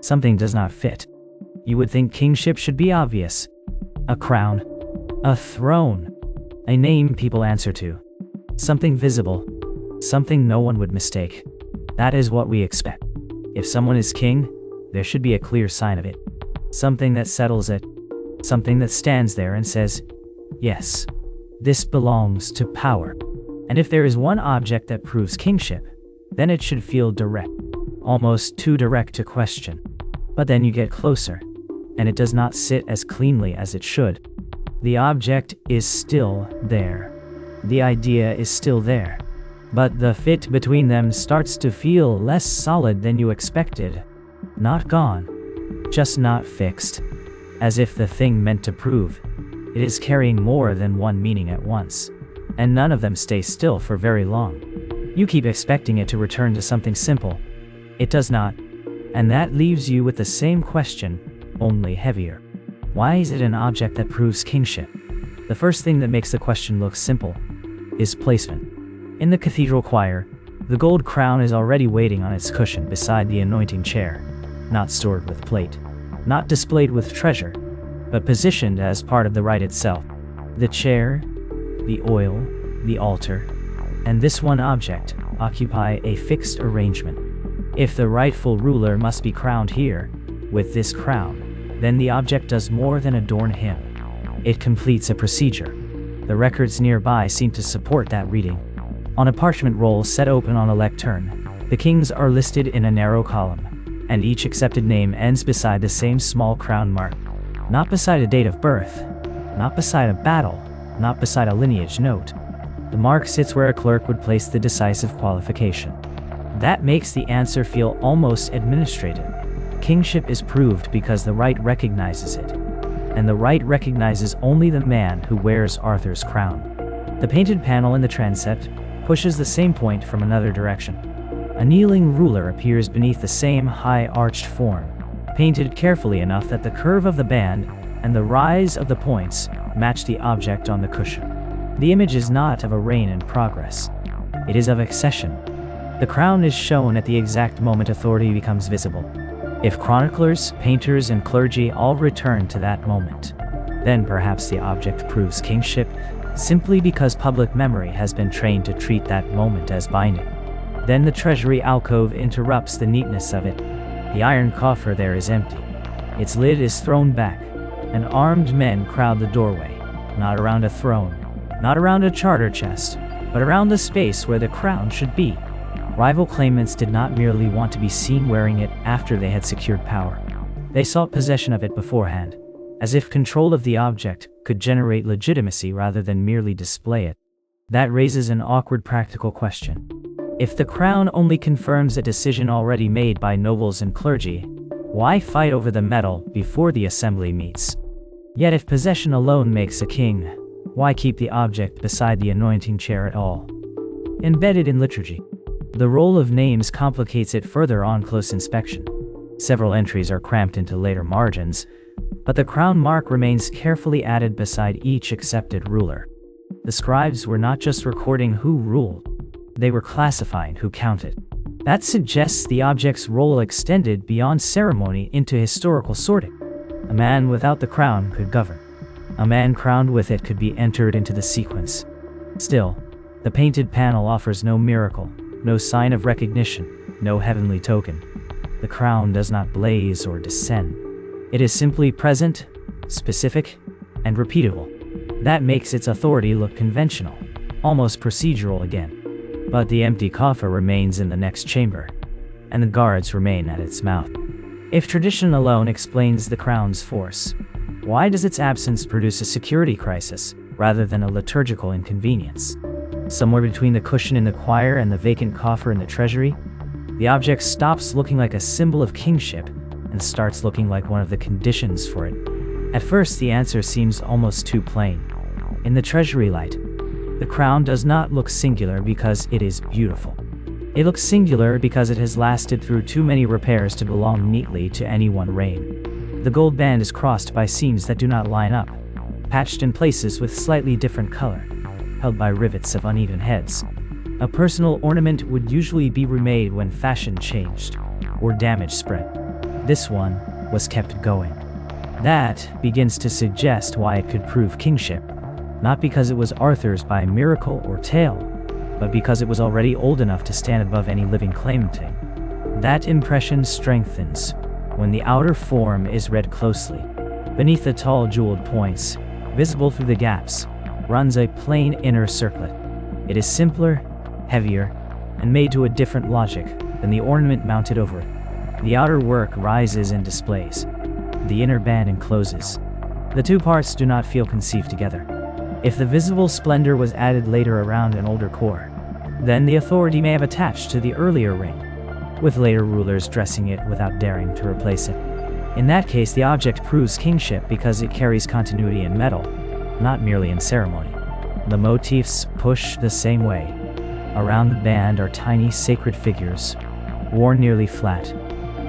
Something does not fit. You would think kingship should be obvious. A crown. A throne. A name people answer to. Something visible. Something no one would mistake. That is what we expect. If someone is king, there should be a clear sign of it. Something that settles it. Something that stands there and says, yes, this belongs to power. And if there is one object that proves kingship, then it should feel direct. Almost too direct to question. But then you get closer, and it does not sit as cleanly as it should. The object is still there. The idea is still there. But the fit between them starts to feel less solid than you expected. Not gone, just not fixed. As if the thing meant to prove it is carrying more than one meaning at once. And none of them stay still for very long. You keep expecting it to return to something simple. It does not. And that leaves you with the same question, only heavier. Why is it an object that proves kingship? The first thing that makes the question look simple is placement. In the cathedral choir, the gold crown is already waiting on its cushion beside the anointing chair, not stored with plate, not displayed with treasure, but positioned as part of the rite itself. The chair, the oil, the altar, and this one object occupy a fixed arrangement. If the rightful ruler must be crowned here, with this crown, then the object does more than adorn him. It completes a procedure. The records nearby seem to support that reading. On a parchment roll set open on a lectern, the kings are listed in a narrow column, and each accepted name ends beside the same small crown mark. Not beside a date of birth, not beside a battle, not beside a lineage note. The mark sits where a clerk would place the decisive qualification. That makes the answer feel almost administrative. Kingship is proved because the rite recognizes it, and the rite recognizes only the man who wears Arthur's crown. The painted panel in the transept pushes the same point from another direction. A kneeling ruler appears beneath the same high-arched form, painted carefully enough that the curve of the band and the rise of the points match the object on the cushion. The image is not of a reign in progress. It is of accession. The crown is shown at the exact moment authority becomes visible. If chroniclers, painters, and clergy all return to that moment, then perhaps the object proves kingship simply because public memory has been trained to treat that moment as binding. Then the treasury alcove interrupts the neatness of it. The iron coffer there is empty. Its lid is thrown back, and armed men crowd the doorway, not around a throne, not around a charter chest, but around the space where the crown should be. Rival claimants did not merely want to be seen wearing it after they had secured power. They sought possession of it beforehand, as if control of the object could generate legitimacy rather than merely display it. That raises an awkward practical question. If the crown only confirms a decision already made by nobles and clergy, why fight over the metal before the assembly meets? Yet if possession alone makes a king, why keep the object beside the anointing chair at all? Embedded in liturgy, the roll of names complicates it further on close inspection. Several entries are cramped into later margins, but the crown mark remains carefully added beside each accepted ruler. The scribes were not just recording who ruled, they were classifying who counted. That suggests the object's role extended beyond ceremony into historical sorting. A man without the crown could govern. A man crowned with it could be entered into the sequence. Still, the painted panel offers no miracle, no sign of recognition, no heavenly token. The crown does not blaze or descend. It is simply present, specific, and repeatable. That makes its authority look conventional, almost procedural again. But the empty coffer remains in the next chamber, and the guards remain at its mouth. If tradition alone explains the crown's force, why does its absence produce a security crisis rather than a liturgical inconvenience? Somewhere between the cushion in the choir and the vacant coffer in the treasury, the object stops looking like a symbol of kingship and starts looking like one of the conditions for it. At first, the answer seems almost too plain. In the treasury light, the crown does not look singular because it is beautiful. It looks singular because it has lasted through too many repairs to belong neatly to any one reign. The gold band is crossed by seams that do not line up, patched in places with slightly different color, held by rivets of uneven heads. A personal ornament would usually be remade when fashion changed, or damage spread. This one was kept going. That begins to suggest why it could prove kingship, not because it was Arthur's by miracle or tale, but because it was already old enough to stand above any living claimant. That impression strengthens when the outer form is read closely. Beneath the tall jeweled points, visible through the gaps, runs a plain inner circlet. It is simpler, heavier, and made to a different logic than the ornament mounted over it. The outer work rises and displays. The inner band encloses. The two parts do not feel conceived together. If the visible splendor was added later around an older core, then the authority may have attached to the earlier ring, with later rulers dressing it without daring to replace it. In that case, the object proves kingship because it carries continuity in metal, not merely in ceremony. The motifs push the same way. Around the band are tiny sacred figures, worn nearly flat,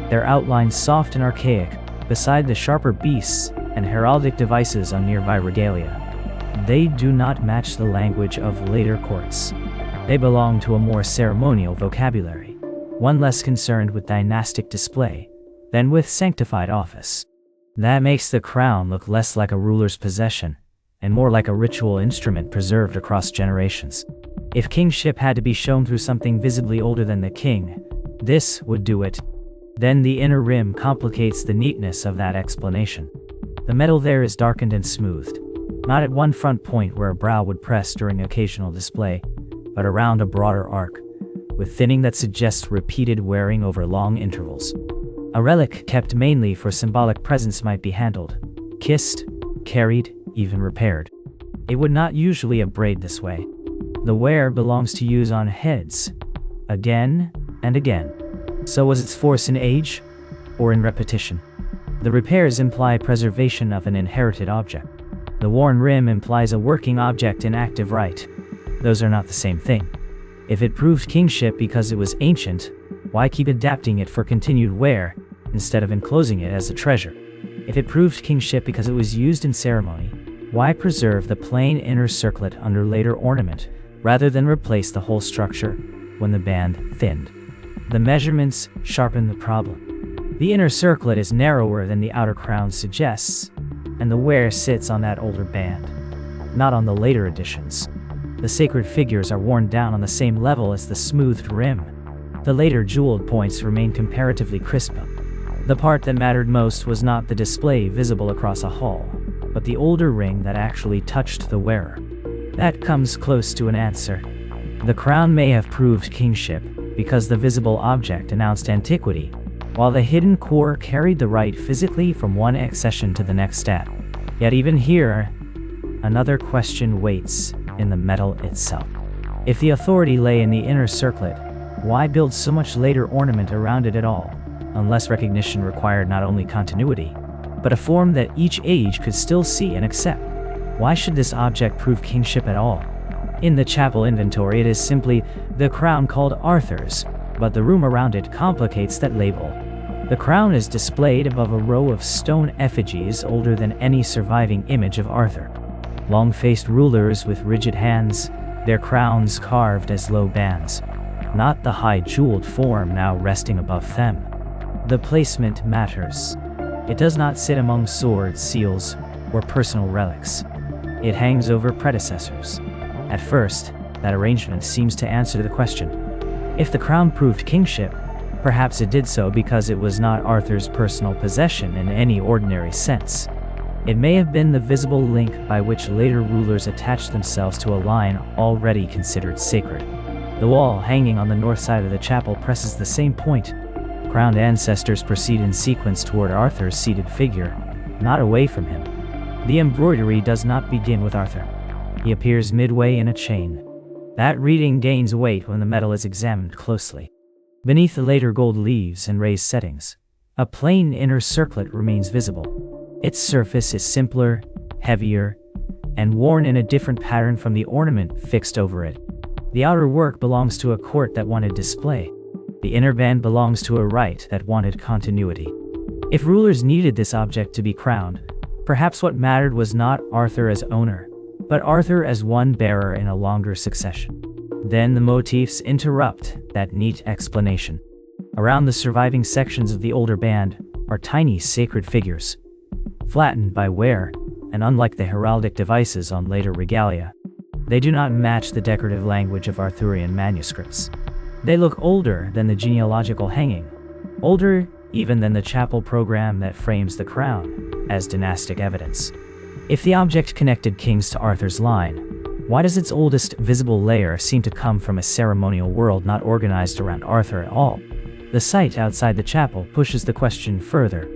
their outlines soft and archaic, beside the sharper beasts and heraldic devices on nearby regalia. They do not match the language of later courts. They belong to a more ceremonial vocabulary, one less concerned with dynastic display than with sanctified office. That makes the crown look less like a ruler's possession and more like a ritual instrument preserved across generations. If kingship had to be shown through something visibly older than the king, this would do it. Then the inner rim complicates the neatness of that explanation. The metal there is darkened and smoothed, not at one front point where a brow would press during occasional display, but around a broader arc, with thinning that suggests repeated wearing over long intervals. A relic kept mainly for symbolic presence might be handled, kissed, carried, even repaired. It would not usually abrade this way. The wear belongs to use on heads, again and again. So was its force in age, or in repetition? The repairs imply preservation of an inherited object. The worn rim implies a working object in active right. Those are not the same thing. If it proved kingship because it was ancient, why keep adapting it for continued wear instead of enclosing it as a treasure? If it proved kingship because it was used in ceremony, why preserve the plain inner circlet under later ornament rather than replace the whole structure when the band thinned? The measurements sharpen the problem. The inner circlet is narrower than the outer crown suggests, and the wear sits on that older band, not on the later editions. The sacred figures are worn down on the same level as the smoothed rim. The later jeweled points remain comparatively crisp. The part that mattered most was not the display visible across a hall, but the older ring that actually touched the wearer. That comes close to an answer. The crown may have proved kingship because the visible object announced antiquity, while the hidden core carried the right physically from one accession to the next step. Yet even here, another question waits in the metal itself. If the authority lay in the inner circlet, why build so much later ornament around it at all, unless recognition required not only continuity, but a form that each age could still see and accept? Why should this object prove kingship at all? In the chapel inventory, it is simply the crown called Arthur's, but the room around it complicates that label. The crown is displayed above a row of stone effigies older than any surviving image of Arthur. Long-faced rulers with rigid hands, their crowns carved as low bands, not the high jeweled form now resting above them. The placement matters. It does not sit among swords, seals, or personal relics. It hangs over predecessors. At first, that arrangement seems to answer the question. If the crown proved kingship, perhaps it did so because it was not Arthur's personal possession in any ordinary sense. It may have been the visible link by which later rulers attached themselves to a line already considered sacred. The wall hanging on the north side of the chapel presses the same point. Crowned ancestors proceed in sequence toward Arthur's seated figure, not away from him. The embroidery does not begin with Arthur. He appears midway in a chain. That reading gains weight when the metal is examined closely. Beneath the later gold leaves and raised settings, a plain inner circlet remains visible. Its surface is simpler, heavier, and worn in a different pattern from the ornament fixed over it. The outer work belongs to a court that wanted display. The inner band belongs to a rite that wanted continuity. If rulers needed this object to be crowned, perhaps what mattered was not Arthur as owner, but Arthur as one bearer in a longer succession. Then the motifs interrupt that neat explanation. Around the surviving sections of the older band, are tiny sacred figures, flattened by wear, and unlike the heraldic devices on later regalia, they do not match the decorative language of Arthurian manuscripts. They look older than the genealogical hanging, older even than the chapel program that frames the crown as dynastic evidence. If the object connected kings to Arthur's line, why does its oldest visible layer seem to come from a ceremonial world not organized around Arthur at all? The site outside the chapel pushes the question further.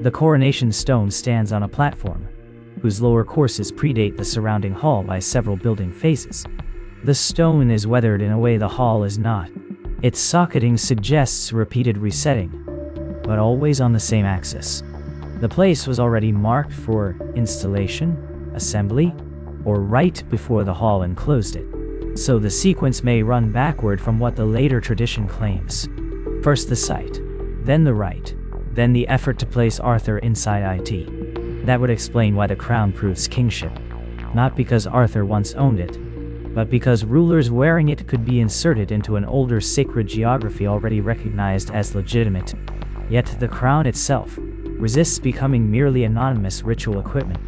The coronation stone stands on a platform, whose lower courses predate the surrounding hall by several building phases. The stone is weathered in a way the hall is not. Its socketing suggests repeated resetting, but always on the same axis. The place was already marked for installation, assembly, or right before the hall enclosed it, so the sequence may run backward from what the later tradition claims. First the site, then the rite, then the effort to place Arthur inside it. That would explain why the crown proves kingship, not because Arthur once owned it, but because rulers wearing it could be inserted into an older sacred geography already recognized as legitimate. Yet the crown itself resists becoming merely anonymous ritual equipment.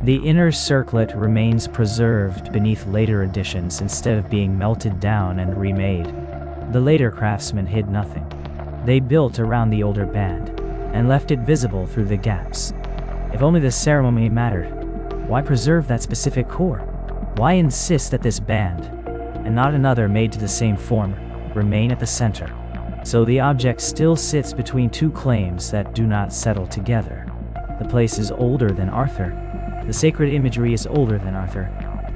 The inner circlet remains preserved beneath later additions instead of being melted down and remade. The later craftsmen hid nothing. They built around the older band and left it visible through the gaps. If only the ceremony mattered, why preserve that specific core? Why insist that this band, and not another made to the same form, remain at the center? So the object still sits between two claims that do not settle together. The place is older than Arthur. The sacred imagery is older than Arthur.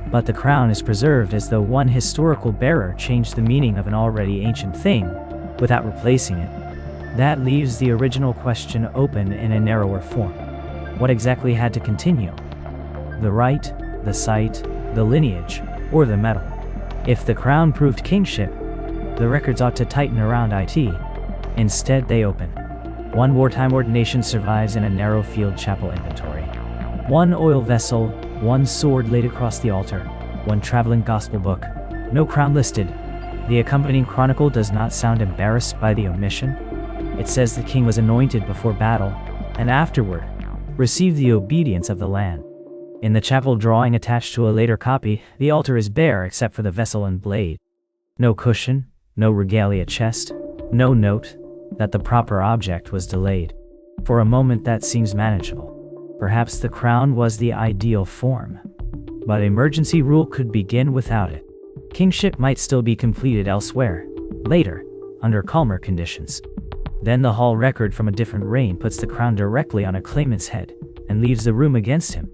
But the crown is preserved as though one historical bearer changed the meaning of an already ancient thing without replacing it. That leaves the original question open in a narrower form. What exactly had to continue? The rite, the site, the lineage, or the metal? If the crown proved kingship, the records ought to tighten around it. Instead, they open. One wartime ordination survives in a narrow field chapel inventory. One oil vessel, one sword laid across the altar, one traveling gospel book, no crown listed. The accompanying chronicle does not sound embarrassed by the omission. It says the king was anointed before battle, and afterward, received the obedience of the land. In the chapel drawing attached to a later copy, the altar is bare except for the vessel and blade. No cushion, no regalia chest, no note that the proper object was delayed. For a moment that seems manageable. Perhaps the crown was the ideal form, but emergency rule could begin without it. Kingship might still be completed elsewhere, later, under calmer conditions. Then the hall record from a different reign puts the crown directly on a claimant's head and leaves the room against him.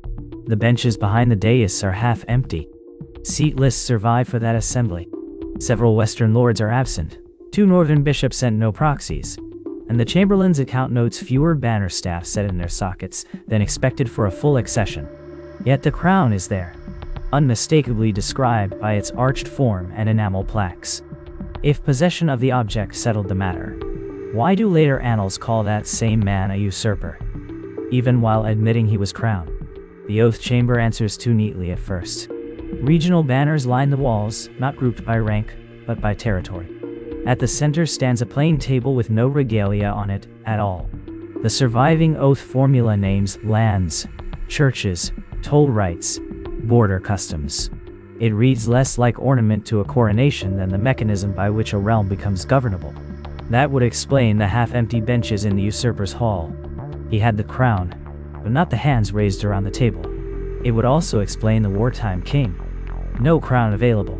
The benches behind the dais are half empty. Seat lists survive for that assembly. Several western lords are absent. 2 northern bishops sent no proxies, and the chamberlain's account notes fewer banner staffs set in their sockets than expected for a full accession. Yet the crown is there, unmistakably described by its arched form and enamel plaques. If possession of the object settled the matter, why do later annals call that same man a usurper, even while admitting he was crowned? The oath chamber answers too neatly at first. Regional banners line the walls, not grouped by rank, but by territory. At the center stands a plain table with no regalia on it at all. The surviving oath formula names lands, churches, toll rights, border customs. It reads less like ornament to a coronation than the mechanism by which a realm becomes governable. That would explain the half-empty benches in the usurper's hall. He had the crown, but not the hands raised around the table. It would also explain the wartime king. No crown available,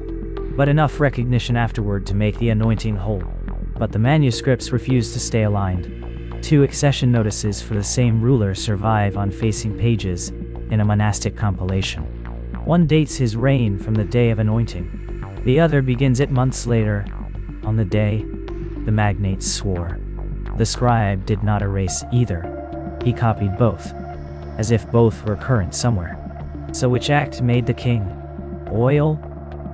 but enough recognition afterward to make the anointing whole. But the manuscripts refuse to stay aligned. 2 accession notices for the same ruler survive on facing pages in a monastic compilation. One dates his reign from the day of anointing. The other begins it months later, on the day the magnates swore. The scribe did not erase either. He copied both, as if both were current somewhere. So which act made the king? Oil?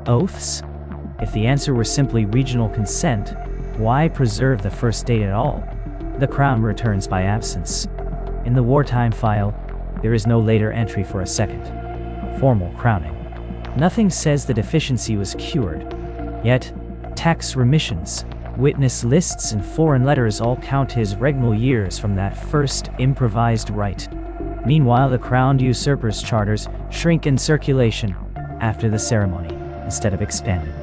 Oaths? If the answer were simply regional consent, why preserve the first date at all? The crown returns by absence. In the wartime file, there is no later entry for a second formal crowning. Nothing says the deficiency was cured. Yet, tax remissions, Witness lists and foreign letters all count his regnal years from that first improvised rite. Meanwhile, the crowned usurper's charters shrink in circulation after the ceremony instead of expanding.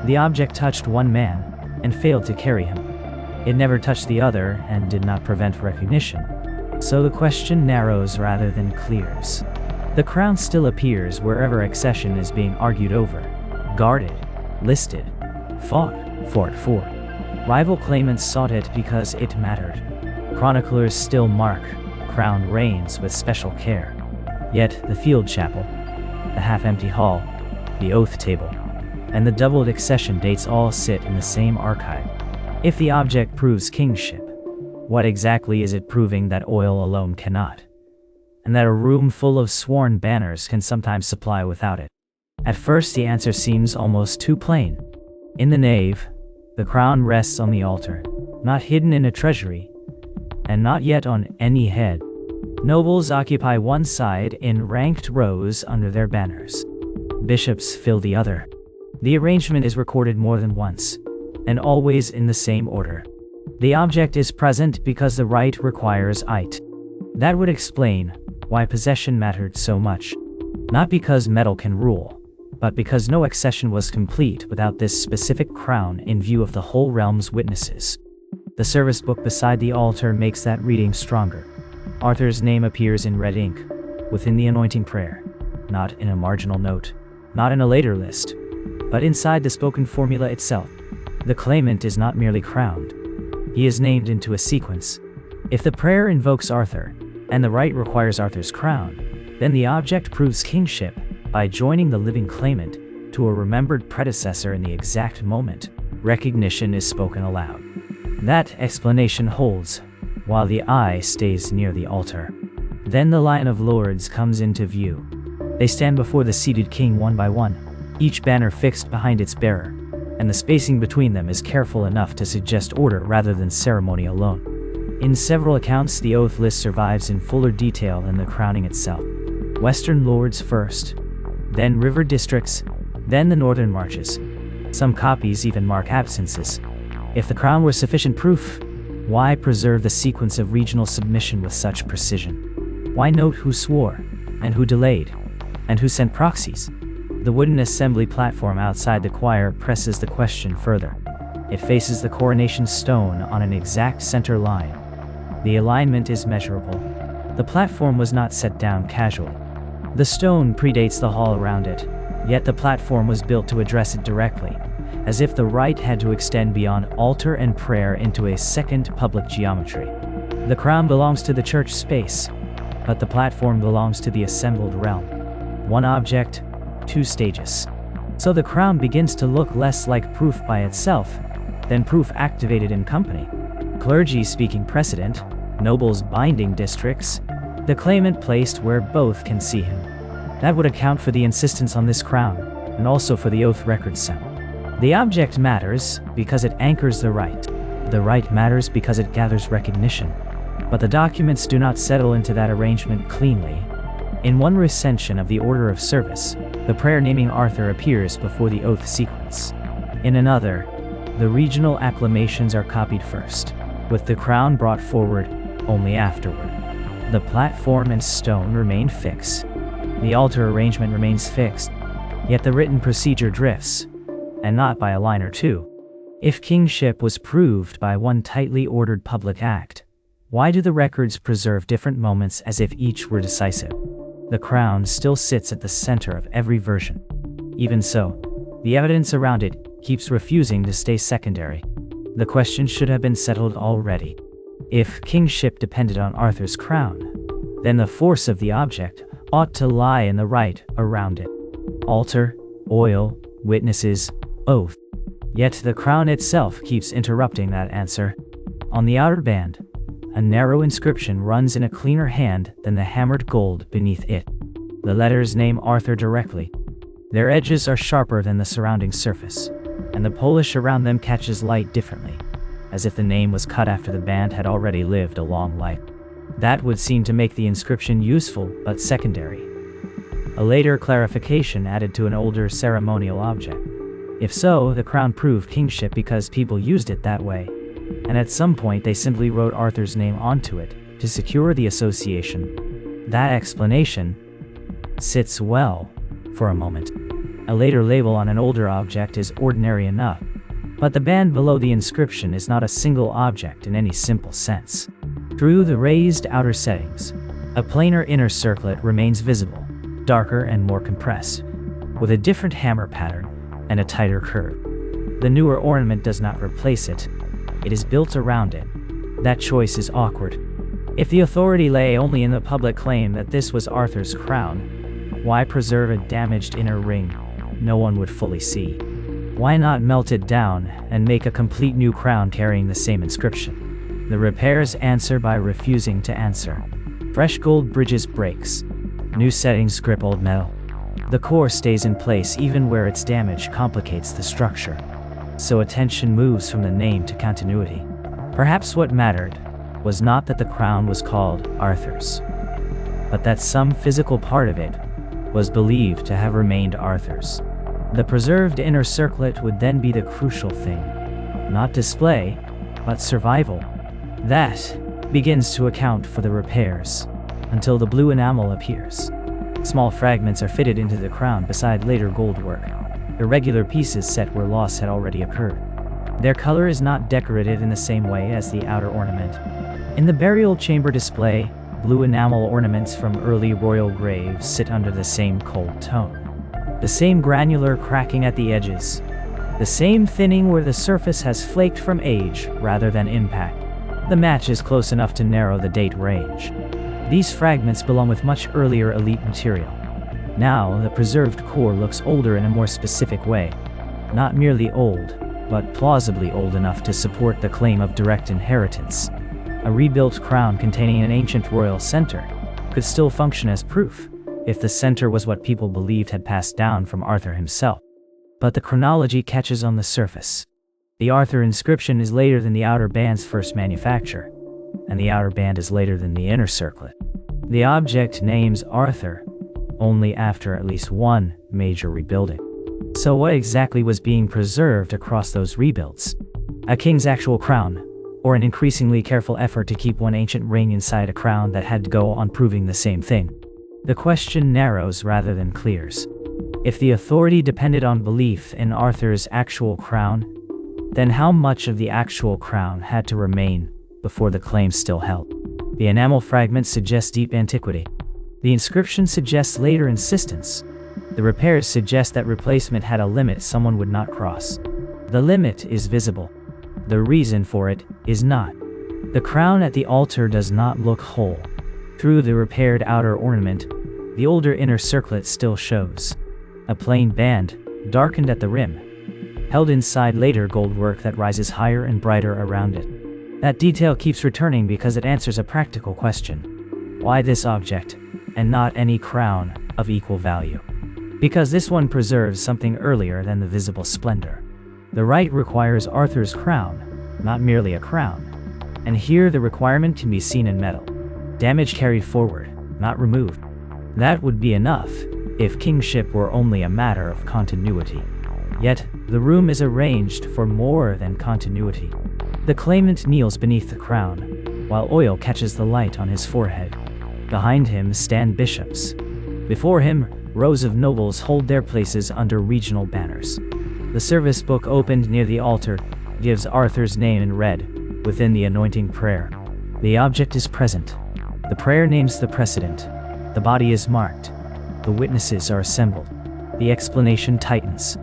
The object touched one man and failed to carry him. It never touched the other and did not prevent recognition. So the question narrows rather than clears. The crown still appears wherever accession is being argued over, guarded, listed, fought for. Rival claimants sought it because it mattered. Chroniclers still mark crowned reigns with special care. Yet the field chapel, the half-empty hall, the oath table, and the doubled accession dates all sit in the same archive. If the object proves kingship, what exactly is it proving that oil alone cannot? And that a room full of sworn banners can sometimes supply without it? At first the answer seems almost too plain. In the nave, the crown rests on the altar, not hidden in a treasury, and not yet on any head. Nobles occupy one side in ranked rows under their banners. Bishops fill the other. The arrangement is recorded more than once, and always in the same order. The object is present because the rite requires it. That would explain why possession mattered so much. Not because metal can rule, but because no accession was complete without this specific crown in view of the whole realm's witnesses. The service book beside the altar makes that reading stronger. Arthur's name appears in red ink, within the anointing prayer, not in a marginal note, not in a later list, but inside the spoken formula itself. The claimant is not merely crowned. He is named into a sequence. If the prayer invokes Arthur, and the rite requires Arthur's crown, then the object proves kingship by joining the living claimant to a remembered predecessor in the exact moment recognition is spoken aloud. That explanation holds, while the eye stays near the altar. Then the line of lords comes into view. They stand before the seated king one by one, each banner fixed behind its bearer, and the spacing between them is careful enough to suggest order rather than ceremony alone. In several accounts, the oath list survives in fuller detail than the crowning itself. Western lords first, then river districts, then the northern marches. Some copies even mark absences. If the crown were sufficient proof, why preserve the sequence of regional submission with such precision? Why note who swore, and who delayed, and who sent proxies? The wooden assembly platform outside the choir presses the question further. It faces the coronation stone on an exact center line. The alignment is measurable. The platform was not set down casually. The stone predates the hall around it, yet the platform was built to address it directly, as if the rite had to extend beyond altar and prayer into a second public geometry. The crown belongs to the church space, but the platform belongs to the assembled realm. One object, two stages. So the crown begins to look less like proof by itself than proof activated in company. Clergy speaking precedent, nobles binding districts, the claimant placed where both can see him. That would account for the insistence on this crown, and also for the oath record sound. The object matters because it anchors the rite. The rite matters because it gathers recognition. But the documents do not settle into that arrangement cleanly. In one recension of the order of service, the prayer naming Arthur appears before the oath sequence. In another, the regional acclamations are copied first, with the crown brought forward only afterward. The platform and stone remain fixed. The altar arrangement remains fixed, yet the written procedure drifts, and not by a line or two. If kingship was proved by one tightly ordered public act, why do the records preserve different moments as if each were decisive? The crown still sits at the center of every version. Even so, the evidence around it keeps refusing to stay secondary. The question should have been settled already. If kingship depended on Arthur's crown, then the force of the object ought to lie in the rite around it. Altar, oil, witnesses, oath. Yet the crown itself keeps interrupting that answer. On the outer band, a narrow inscription runs in a cleaner hand than the hammered gold beneath it. The letters name Arthur directly. Their edges are sharper than the surrounding surface, and the polish around them catches light differently, as if the name was cut after the band had already lived a long life. That would seem to make the inscription useful but secondary. A later clarification added to an older ceremonial object. If so, the crown proved kingship because people used it that way, and at some point they simply wrote Arthur's name onto it to secure the association. That explanation sits well for a moment. A later label on an older object is ordinary enough, but the band below the inscription is not a single object in any simple sense. Through the raised outer settings, a plainer inner circlet remains visible, darker and more compressed, with a different hammer pattern and a tighter curve. The newer ornament does not replace it, it is built around it. That choice is awkward. If the authority lay only in the public claim that this was Arthur's crown, why preserve a damaged inner ring no one would fully see? Why not melt it down and make a complete new crown carrying the same inscription? The repairs answer by refusing to answer. Fresh gold bridges breaks. New settings grip old metal. The core stays in place even where its damage complicates the structure. So attention moves from the name to continuity. Perhaps what mattered was not that the crown was called Arthur's, but that some physical part of it was believed to have remained Arthur's. The preserved inner circlet would then be the crucial thing. Not display, but survival. That begins to account for the repairs, until the blue enamel appears. Small fragments are fitted into the crown beside later gold work. Irregular pieces set where loss had already occurred. Their color is not decorative in the same way as the outer ornament. In the burial chamber display, blue enamel ornaments from early royal graves sit under the same cold tone. The same granular cracking at the edges. The same thinning where the surface has flaked from age rather than impact. The match is close enough to narrow the date range. These fragments belong with much earlier elite material. Now, the preserved core looks older in a more specific way. Not merely old, but plausibly old enough to support the claim of direct inheritance. A rebuilt crown containing an ancient royal center could still function as proof, if the center was what people believed had passed down from Arthur himself. But the chronology catches on the surface. The Arthur inscription is later than the outer band's first manufacture, and the outer band is later than the inner circlet. The object names Arthur only after at least one major rebuilding. So what exactly was being preserved across those rebuilds? A king's actual crown, or an increasingly careful effort to keep one ancient ring inside a crown that had to go on proving the same thing? The question narrows rather than clears. If the authority depended on belief in Arthur's actual crown, then how much of the actual crown had to remain before the claim still held? The enamel fragments suggest deep antiquity. The inscription suggests later insistence. The repairs suggest that replacement had a limit someone would not cross. The limit is visible. The reason for it is not. The crown at the altar does not look whole. Through the repaired outer ornament, the older inner circlet still shows. A plain band, darkened at the rim, held inside later gold work that rises higher and brighter around it. That detail keeps returning because it answers a practical question. Why this object, and not any crown of equal value? Because this one preserves something earlier than the visible splendor. The rite requires Arthur's crown, not merely a crown. And here the requirement can be seen in metal. Damage carried forward, not removed. That would be enough if kingship were only a matter of continuity. Yet, the room is arranged for more than continuity. The claimant kneels beneath the crown, while oil catches the light on his forehead. Behind him stand bishops. Before him, rows of nobles hold their places under regional banners. The service book opened near the altar gives Arthur's name in red within the anointing prayer. The object is present. The prayer names the precedent. The body is marked. The witnesses are assembled. The explanation tightens.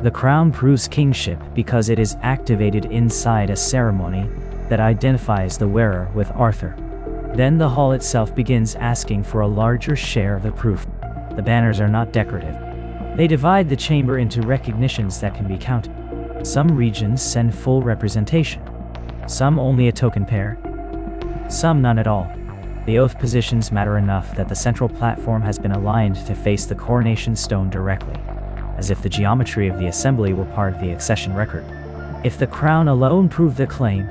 The crown proves kingship because it is activated inside a ceremony that identifies the wearer with Arthur. Then the hall itself begins asking for a larger share of the proof. The banners are not decorative. They divide the chamber into recognitions that can be counted. Some regions send full representation. Some only a token pair. Some none at all. The oath positions matter enough that the central platform has been aligned to face the coronation stone directly, as if the geometry of the assembly were part of the accession record. If the crown alone proved the claim,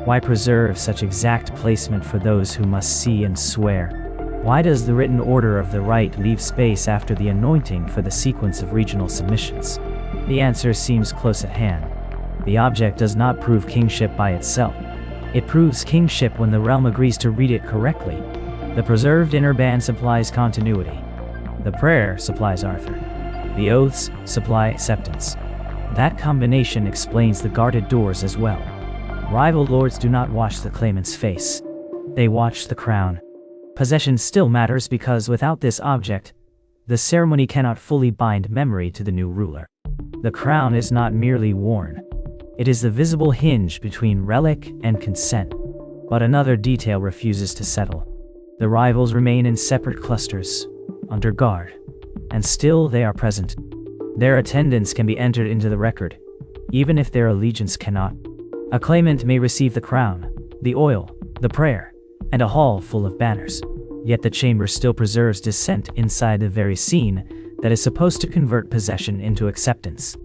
why preserve such exact placement for those who must see and swear? Why does the written order of the rite leave space after the anointing for the sequence of regional submissions? The answer seems close at hand. The object does not prove kingship by itself. It proves kingship when the realm agrees to read it correctly. The preserved inner band supplies continuity. The prayer supplies Arthur. The oaths supply acceptance. That combination explains the guarded doors as well. Rival lords do not watch the claimant's face. They watch the crown. Possession still matters because without this object, the ceremony cannot fully bind memory to the new ruler. The crown is not merely worn. It is the visible hinge between relic and consent. But another detail refuses to settle. The rivals remain in separate clusters, under guard, and still they are present. Their attendance can be entered into the record, even if their allegiance cannot. A claimant may receive the crown, the oil, the prayer, and a hall full of banners. Yet the chamber still preserves dissent inside the very scene that is supposed to convert possession into acceptance.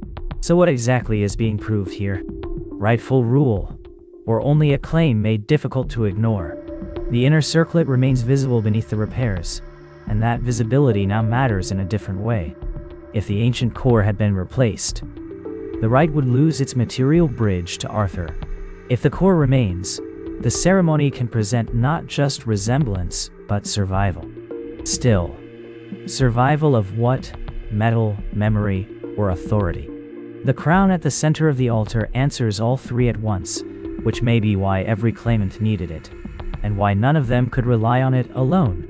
So what exactly is being proved here? Rightful rule, or only a claim made difficult to ignore? The inner circlet remains visible beneath the repairs, and that visibility now matters in a different way. If the ancient core had been replaced, the right would lose its material bridge to Arthur. If the core remains, the ceremony can present not just resemblance, but survival. Still, survival of what? Metal, memory, or authority? The crown at the center of the altar answers all three at once, which may be why every claimant needed it, and why none of them could rely on it alone.